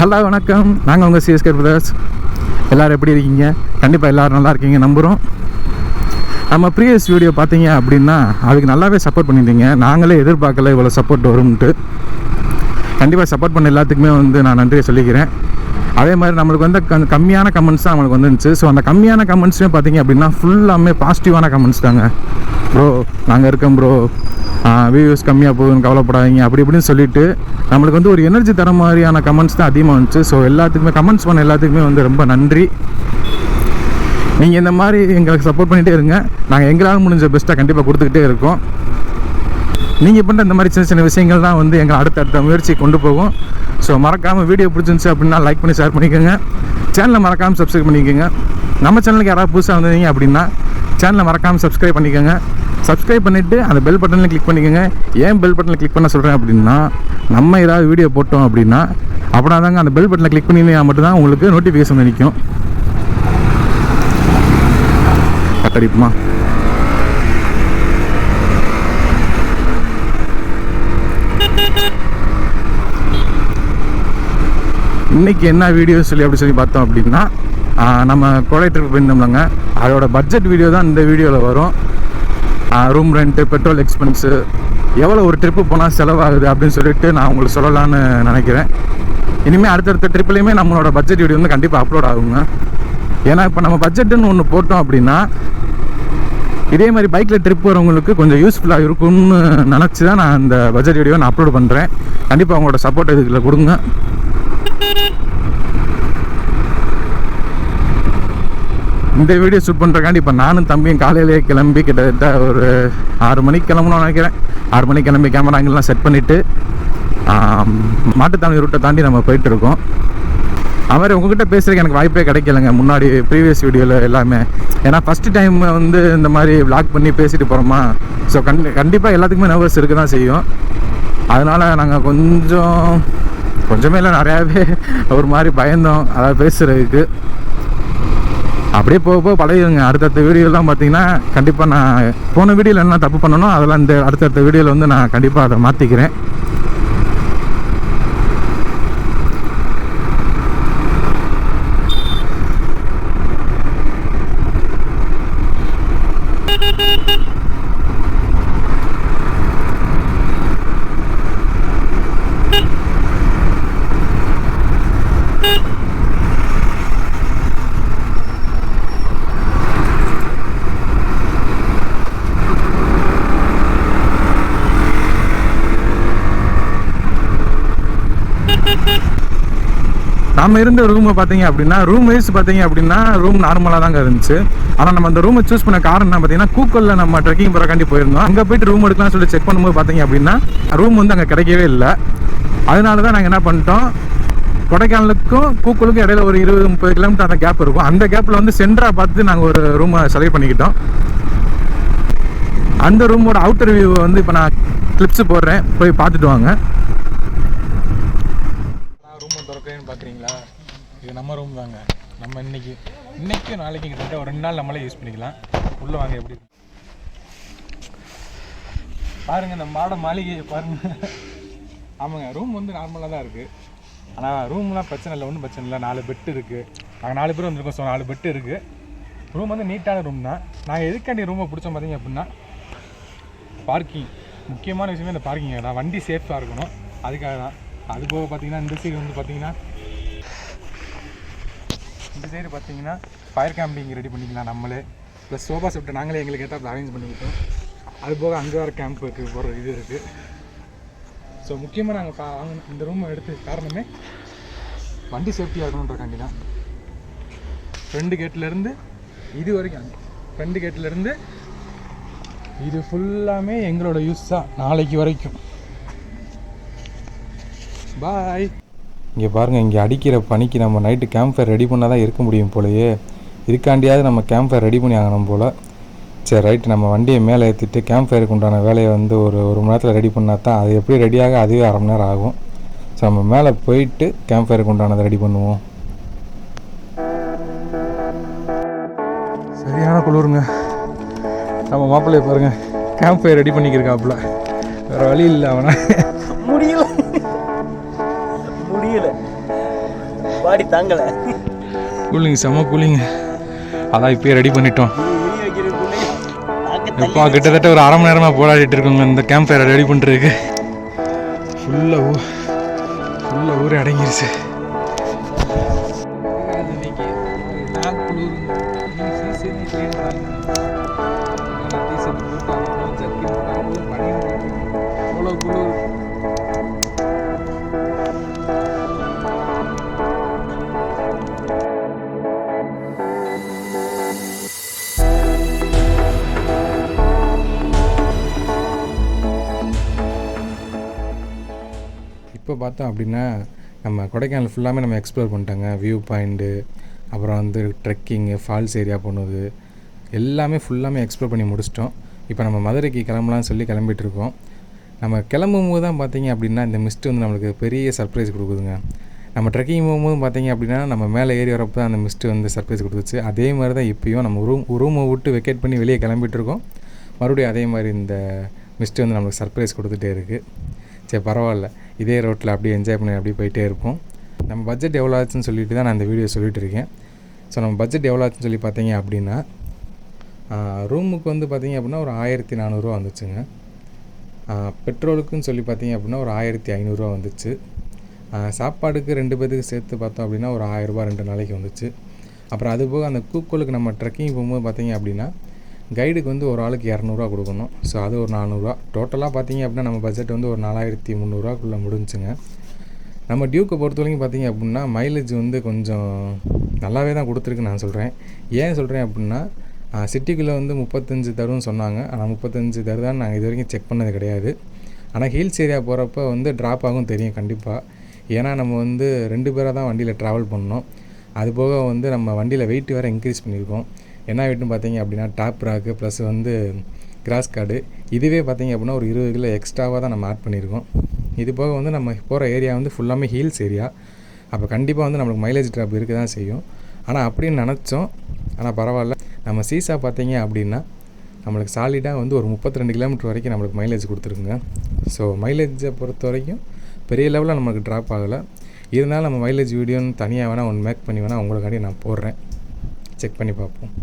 Hello வணக்கம், நாங்கள் உங்கள் சிஎஸ்கே பிரதர்ஸ். எல்லோரும் எப்படி இருக்கீங்க? கண்டிப்பாக எல்லோரும் நல்லா இருக்கீங்க நம்புகிறோம். நம்ம ப்ரீவியஸ் வீடியோ பார்த்தீங்க அப்படின்னா அதுக்கு நல்லாவே சப்போர்ட் பண்ணியிருந்தீங்க. நாங்களே எதிர்பார்க்கல இவ்வளோ சப்போர்ட் வரும்ன்ட்டு. கண்டிப்பாக சப்போர்ட் பண்ண எல்லாத்துக்குமே நான் நன்றியை சொல்லிக்கிறேன். அதே மாதிரி நம்மளுக்கு கம்மியான கமெண்ட்ஸ் தான் நம்மளுக்கு வந்துருந்துச்சு. ஸோ அந்த கம்மியான கமெண்ட்ஸுமே பார்த்தீங்க அப்படின்னா ஃபுல்லாமே பாசிட்டிவான கமெண்ட்ஸ் தாங்க. ப்ரோ நாங்கள் இருக்கோம் ப்ரோ, வியூஸ் கம்மியாக போகுதுன்னு கவலைப்படாதீங்க அப்படி இப்படின்னு சொல்லிட்டு நம்மளுக்கு ஒரு எனர்ஜி தர மாதிரியான கமெண்ட்ஸ் தான் அதிகமாக வந்துச்சு. ஸோ எல்லாத்துக்குமே கமெண்ட்ஸ் பண்ண எல்லாத்துக்குமே ரொம்ப நன்றி. நீங்கள் இந்த மாதிரி எங்களுக்கு சப்போர்ட் பண்ணிகிட்டே இருங்க. நாங்கள் எங்களால் முடிஞ்ச பெஸ்ட்டாக கண்டிப்பாக கொடுத்துக்கிட்டே இருக்கோம். நீங்கள் பண்ணுற இந்த மாதிரி சின்ன சின்ன விஷயங்கள் தான் எங்கள் அடுத்த முயற்சி கொண்டு போகும். ஸோ மறக்காமல் வீடியோ பிடிச்சிருந்துச்சு அப்படின்னா லைக் பண்ணி ஷேர் பண்ணிக்கோங்க. சேனலை மறக்காமல் சப்ஸ்கிரைப் பண்ணிக்கோங்க. நம்ம சேனலுக்கு யாராவது புதுசாக வந்தீங்க அப்படின்னா சேனலை மறக்காமல் சப்ஸ்கிரைப் பண்ணிக்கோங்க. சப்ஸ்கிரைப் பண்ணிவிட்டு அந்த பெல் பட்டனில் கிளிக் பண்ணிக்கோங்க. ஏன் பெல் பட்டனில் கிளிக் பண்ண சொல்கிறேன் அப்படின்னா, நம்ம ஏதாவது வீடியோ போட்டோம் அப்படின்னா அப்படின்னா தாங்க அந்த பெல் பட்டனில் கிளிக் பண்ணிங்கன்னா மட்டும்தான் உங்களுக்கு நோட்டிஃபிகேஷன் நிற்கும். கட்டடிப்புமா இன்றைக்கி என்ன வீடியோ அப்படி சொல்லி பார்த்தோம் அப்படின்னா, நம்ம கோடை ட்ரிப் போயிருந்தோம்லங்க, அதோட பட்ஜெட் வீடியோ தான் இந்த வீடியோவில் வரும். ரூம் ரெண்ட்டு, பெட்ரோல் எக்ஸ்பென்ஸு, எவ்வளோ ஒரு ட்ரிப்பு போனால் செலவாகுது அப்படின்னு சொல்லிட்டு நான் உங்களுக்கு சொல்லலான்னு நினைக்கிறேன். இனிமேல் அடுத்தடுத்த ட்ரிப்லேயுமே நம்மளோட பட்ஜெட் வீடியோ கண்டிப்பாக அப்லோட் ஆகுங்க. ஏன்னா இப்போ நம்ம பட்ஜெட்டுன்னு ஒன்று போட்டோம் அப்படின்னா இதே மாதிரி பைக்கில் ட்ரிப் வரவங்களுக்கு கொஞ்சம் யூஸ்ஃபுல்லாக இருக்கும்னு நினச்சி தான் நான் இந்த பட்ஜெட் வீடியோ நான் அப்லோட் பண்ணுறேன். கண்டிப்பாக அவங்களோட சப்போர்ட் இதுக்குள்ள கொடுங்க. இந்த வீடியோ ஷூட் பண்ணுறக்காண்டி இப்போ நானும் தம்பியும் காலையிலேயே கிளம்பி கிட்டத்தட்ட ஒரு 6 மணிக்கு கிளம்பணும்னு நினைக்கிறேன். 6 மணிக்கு கிளம்பி கேமராங்கெல்லாம் செட் பண்ணிவிட்டு மாட்டுத்தாவணி ரூட்டை தாண்டி நம்ம போயிட்டுருக்கோம். அது மாதிரி உங்ககிட்ட பேசுகிறதுக்கு எனக்கு வாய்ப்பே கிடைக்கலைங்க முன்னாடி ப்ரீவியஸ் வீடியோவில் எல்லாமே. ஏன்னா ஃபஸ்ட்டு டைம் இந்த மாதிரி விளாக் பண்ணி பேசிட்டு போகிறோமா. ஸோ கண்டிப்பாக எல்லாத்துக்குமே நர்வஸ் இருக்க தான் செய்யும். அதனால் நாங்கள் கொஞ்சமே இல்லை நிறையாவே ஒரு மாதிரி பயந்தோம் அதாவது பேசுகிறதுக்கு. அப்படியே போக பழகிடுங்க. அடுத்தடுத்த வீடியோலாம் பார்த்தீங்கன்னா கண்டிப்பாக நான் போன வீடியோவில் என்ன தப்பு பண்ணணும் அதெல்லாம் இந்த அடுத்தடுத்த வீடியோவில் நான் கண்டிப்பாக அதை மாற்றிக்கிறேன். நம்ம இருந்த ரூமை பார்த்தீங்க அப்படின்னா ரூம் வைஸ் பார்த்தீங்க அப்படின்னா ரூம் நார்மலாக தாங்க இருந்துச்சு. ஆனால் நம்ம அந்த ரூமை சூஸ் பண்ண காரணம் என்ன பார்த்தீங்கன்னா, கூக்கலில் நம்ம ட்ரெக்கிங் போகிறக்காண்டி போயிருந்தோம். அங்கே போய்ட்டு ரூம் எடுக்கலாம்னு சொல்லி செக் பண்ணும்போது பார்த்தீங்க அப்படின்னா ரூம் அங்கே கிடைக்கவே இல்லை. அதனால தான் நாங்கள் என்ன பண்ணிட்டோம், கொடைக்கானலுக்கும் கூக்கலுக்கும் இடையில ஒரு 20-30 கிலோமீட்டர் அந்த கேப் இருக்கும். அந்த கேப்பில் சென்டராக பார்த்து நாங்கள் ஒரு ரூமை செலக்ட் பண்ணிக்கிட்டோம். அந்த ரூமோட அவுட்டர் வியூ இப்போ நான் கிளிப்ஸ் போடுறேன், போய் பார்த்துட்டு வாங்க. பார்க்குறீங்களா, இது நம்ம ரூம் தாங்க. நம்ம இன்னைக்கு நாளைக்கு கிட்டத்தட்ட ஒரு 2 நாள் நம்மளே யூஸ் பண்ணிக்கலாம். உள்ளே வாங்க எப்படி பாருங்கள், இந்த மாளிகையை பாருங்கள். ஆமாங்க, ரூம் நார்மலாக தான் இருக்குது. ஆனால் ரூம்லாம் பிரச்சனை இல்லை, ஒன்றும் பிரச்சனை இல்லை. 4 பெட்டு இருக்குது. நாங்கள் 4 பேர் வந்துருக்கோம். ஸோ 4 பெட்டு இருக்குது. ரூம் நீட்டான ரூம் தான். நாங்கள் எதுக்காண்டி ரூமை பிடிச்சோம் பார்த்தீங்க அப்படின்னா, பார்க்கிங் முக்கியமான விஷயமே இந்த பார்க்கிங் தான். வண்டி சேஃபாக இருக்கணும், அதுக்காக தான். அது போக பார்த்தீங்கன்னா இந்த சைடு பார்த்தீங்கன்னா இந்த சைடு பார்த்தீங்கன்னா ஃபயர் கேம்பிங் ரெடி பண்ணிக்கலாம் நம்மளே. ப்ளஸ் சோஃபா செட்டு நாங்களே எங்களுக்கு ஏற்ற அரேஞ்ச் பண்ணிக்கிட்டோம். அது போக அங்கே வர கேம்புக்கு போகிற இது இருக்குது. ஸோ முக்கியமாக நாங்கள் வாங்கின இந்த ரூமை எடுத்து காரணமே வண்டி சேஃப்டியாக இருக்கணுன்றக்காண்டி தான். ஃப்ரண்ட் கேட்லேருந்து இது வரைக்கும், ஃப்ரண்ட் கேட்லேருந்து இது ஃபுல்லாமே எங்களோட யூஸ் தான் நாளைக்கு வரைக்கும். பாய். இங்கே பாருங்கள், இங்கே அடிக்கிற பனிக்கு நம்ம நைட்டு கேம்ப் ஃபயர் ரெடி பண்ணால் தான் இருக்க முடியும் போலையே. இதுக்காண்டியாவது நம்ம கேம்ப் ஃபயர் ரெடி பண்ணி ஆகணும் போல். சரி ரைட்டு, நம்ம வண்டியை மேலே ஏற்றிட்டு கேம்ப் ஃபயருக்கு உண்டான வேலையை ஒரு மணி நேரத்தில் ரெடி பண்ணால் தான் அது எப்படி ரெடியாக அதுவே 1/2 மணி நேரம் ஆகும். ஸோ நம்ம மேலே போயிட்டு கேம்ப் ஃபயருக்கு உண்டானதை ரெடி பண்ணுவோம். சரியான குளிருங்க. நம்ம மாப்பிள்ளைய பாருங்கள், கேம்ப் ஃபயர் ரெடி பண்ணிக்கிருக்காப்புல. வேறு வழி இல்லை, அவனை முடியல. பாடி தாங்கலை. கூலிங் செம்ம கூலிங். அதான் இப்போயே ரெடி பண்ணிட்டோம். எப்போ கிட்டத்தட்ட ஒரு அரை மணி நேரமாக போராடிட்டு இருக்கோங்க இந்த கேம்ப் ஃபயரை ரெடி பண்ணுறதுக்கு. ஃபுல்லாக ஊரே அடங்கிருச்சு. இப்போ பார்த்தோம் அப்படின்னா நம்ம கொடைக்கானல் ஃபுல்லாமே நம்ம எக்ஸ்ப்ளோர் பண்ணிட்டாங்க. வியூ பாயிண்ட்டு, அப்புறம் வந்து ட்ரெக்கிங்கு, ஃபால்ஸ் ஏரியா போனது எல்லாமே ஃபுல்லாமே எக்ஸ்ப்ளோர் பண்ணி முடிச்சிட்டோம். இப்போ நம்ம மதுரைக்கு கிளம்பலான்னு சொல்லி கிளம்பிகிட்ருக்கோம். நம்ம கிளம்பும் போது தான் பார்த்தீங்க அப்படின்னா இந்த மிஸ்ட்டு வந்து நம்மளுக்கு பெரிய சர்ப்ரைஸ் கொடுக்குதுங்க. நம்ம ட்ரெக்கிங் போகும்போது பார்த்தீங்க அப்படின்னா நம்ம மேலே ஏறி வரப்போ தான் அந்த மிஸ்ட்டு வந்து சர்ப்ரைஸ் கொடுத்துச்சு. அதே மாதிரி தான் இப்போயும் நம்ம ரூமை விட்டு வெக்கேட் பண்ணி வெளியே கிளம்பிகிட்ருக்கோம். மறுபடியும் அதே மாதிரி இந்த மிஸ்ட்டு வந்து நம்மளுக்கு சர்ப்ரைஸ் கொடுத்துட்டே இருக்குது. சரி பரவாயில்ல, இதே ரோட்டில் அப்படியே என்ஜாய் பண்ணி அப்படியே போயிட்டே இருப்போம். நம்ம பட்ஜெட் எவ்வளோ ஆச்சுன்னு சொல்லிட்டு தான் நான் இந்த வீடியோ சொல்லிகிட்டு இருக்கேன். ஸோ நம்ம பட்ஜெட் எவ்வளோ ஆச்சுன்னு சொல்லி பார்த்தீங்க அப்படின்னா ரூமுக்கு வந்து பார்த்திங்க அப்படின்னா ஒரு 1400 வந்துச்சுங்க. பெட்ரோலுக்குன்னு சொல்லி பார்த்தீங்க அப்படின்னா ஒரு 1500 வந்துச்சு. சாப்பாடுக்கு 2 பேருக்கு சேர்த்து பார்த்தோம் அப்படின்னா ஒரு 1000 2 நாளைக்கு வந்துச்சு. அப்புறம் அதுபோக அந்த கூக்கோலுக்கு நம்ம ட்ரெக்கிங் போகும்போது பார்த்தீங்க அப்படின்னா கைடுக்கு வந்து ஒரு ஆளுக்கு 200 கொடுக்கணும். ஸோ அது ஒரு 400. டோட்டலாக பார்த்தீங்க அப்படின்னா நம்ம பட்ஜெட் வந்து ஒரு 4300 முடிஞ்சுங்க. நம்ம டியூக்கை பொறுத்த வரைக்கும் பார்த்தீங்க அப்படின்னா மைலேஜ் வந்து கொஞ்சம் நல்லாவே தான் கொடுத்துருக்குன்னு நான் சொல்கிறேன். ஏன் சொல்கிறேன் அப்படின்னா சிட்டிக்குள்ளே வந்து 35 தரும்னு சொன்னாங்க. ஆனால் 35 தருதான்னு நாங்கள் இது வரைக்கும் செக் பண்ணது கிடையாது. ஆனால் ஹில்ஸ் ஏரியா போகிறப்ப வந்து ட்ராப் ஆகும் தெரியும் கண்டிப்பாக. ஏன்னா நம்ம வந்து 2 பேராக தான் வண்டியில் ட்ராவல் பண்ணோம். அதுபோக வந்து நம்ம வண்டியில் வெயிட் வேறு இன்க்ரீஸ் பண்ணியிருக்கோம். என்ன வெயிட்னு பார்த்தீங்க அப்படின்னா டாப் ராக்கு ப்ளஸ் வந்து கிராஸ் கார்டு இதுவே பார்த்தீங்க அப்படின்னா ஒரு 20 கிலோ எக்ஸ்ட்ராவாக தான் நம்ம ஆட் பண்ணியிருக்கோம். இது போக வந்து நம்ம போகிற ஏரியா வந்து ஃபுல்லாமே ஹில்ஸ் ஏரியா. அப்போ கண்டிப்பாக வந்து நம்மளுக்கு மைலேஜ் ட்ராப் இருக்க தான் செய்யும். ஆனால் அப்படின்னு நினச்சோம். ஆனால் பரவாயில்ல, நம்ம சீசா பார்த்தீங்க அப்படின்னா நம்மளுக்கு சாலிடாக வந்து ஒரு 32 கிலோமீட்டர் வரைக்கும் நம்மளுக்கு மைலேஜ் கொடுத்துருக்குங்க. ஸோ மைலேஜை பொறுத்த வரைக்கும் பெரிய லெவலில் நமக்கு ட்ராப் ஆகலை. இருந்தாலும் நம்ம மைலேஜ் வீடியோன்னு தனியாக வேணால் ஒன்று மேக் பண்ணி வேணால் உங்களுக்காண்டி நான் போடுறேன், செக் பண்ணி பார்ப்போம்.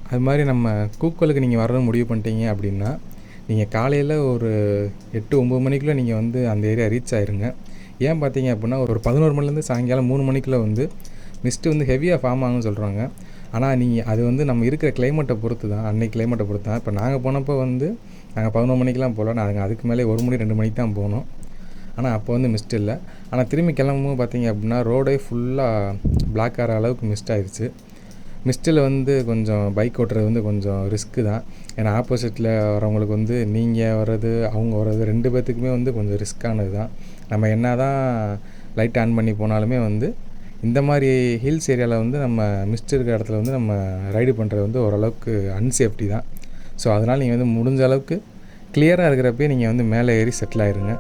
அது மாதிரி நம்ம கூக்கலுக்கு நீங்கள் வரணும்னு முடிவு பண்ணிட்டீங்க அப்படின்னா நீங்கள் காலையில் ஒரு 8-9 மணிக்குள்ளே நீங்கள் வந்து அந்த ஏரியா ரீச் ஆயிருங்க. ஏன் பார்த்தீங்க அப்படின்னா ஒரு 11 மணிலேருந்து சாயங்காலம் 3 மணிக்குள்ளே வந்து மிஸ்ட்டு வந்து ஹெவியாக ஃபார்ம் ஆகும்னு சொல்கிறாங்க. ஆனால் நீங்கள் அது வந்து நம்ம இருக்கிற கிளைமேட்டை பொறுத்து தான், அன்னைக்கு கிளைமேட்டை பொறுத்து தான். இப்போ நாங்கள் போனப்போ வந்து நாங்கள் 11 மணிக்கெலாம் போகல, நாங்கள் அதுக்கு மேலே 1 மணி 2 மணிக்கு தான் போனோம். ஆனால் அப்போ வந்து மிஸ்ட் இல்லை. ஆனால் திரும்பி கிளம்பும்போது பார்த்தீங்க அப்படின்னா ரோடே ஃபுல்லாக பிளாக் ஆகிற அளவுக்கு மிஸ்ட் ஆயிடுச்சு. மிஸ்ட்டில் வந்து கொஞ்சம் பைக் ஓட்டுறது வந்து கொஞ்சம் ரிஸ்க்கு தான். ஏன்னா ஆப்போசிட்டில் வரவங்களுக்கு வந்து நீங்கள் வர்றது அவங்க வர்றது 2 பேர்த்துக்குமே வந்து கொஞ்சம் ரிஸ்க்கானது தான். நம்ம என்ன தான் லைட் ஆன் பண்ணி போனாலுமே வந்து இந்த மாதிரி ஹில்ஸ் ஏரியாவில் வந்து நம்ம மிஸ்ட் இருக்கிற இடத்துல வந்து நம்ம ரைடு பண்ணுறது வந்து ஓரளவுக்கு அன்சேஃப்டி தான். ஸோ அதனால் நீங்கள் வந்து முடிஞ்ச அளவுக்கு கிளியராக இருக்கிறப்பே நீங்கள் வந்து மேலே ஏறி செட்டில் ஆயிருங்க.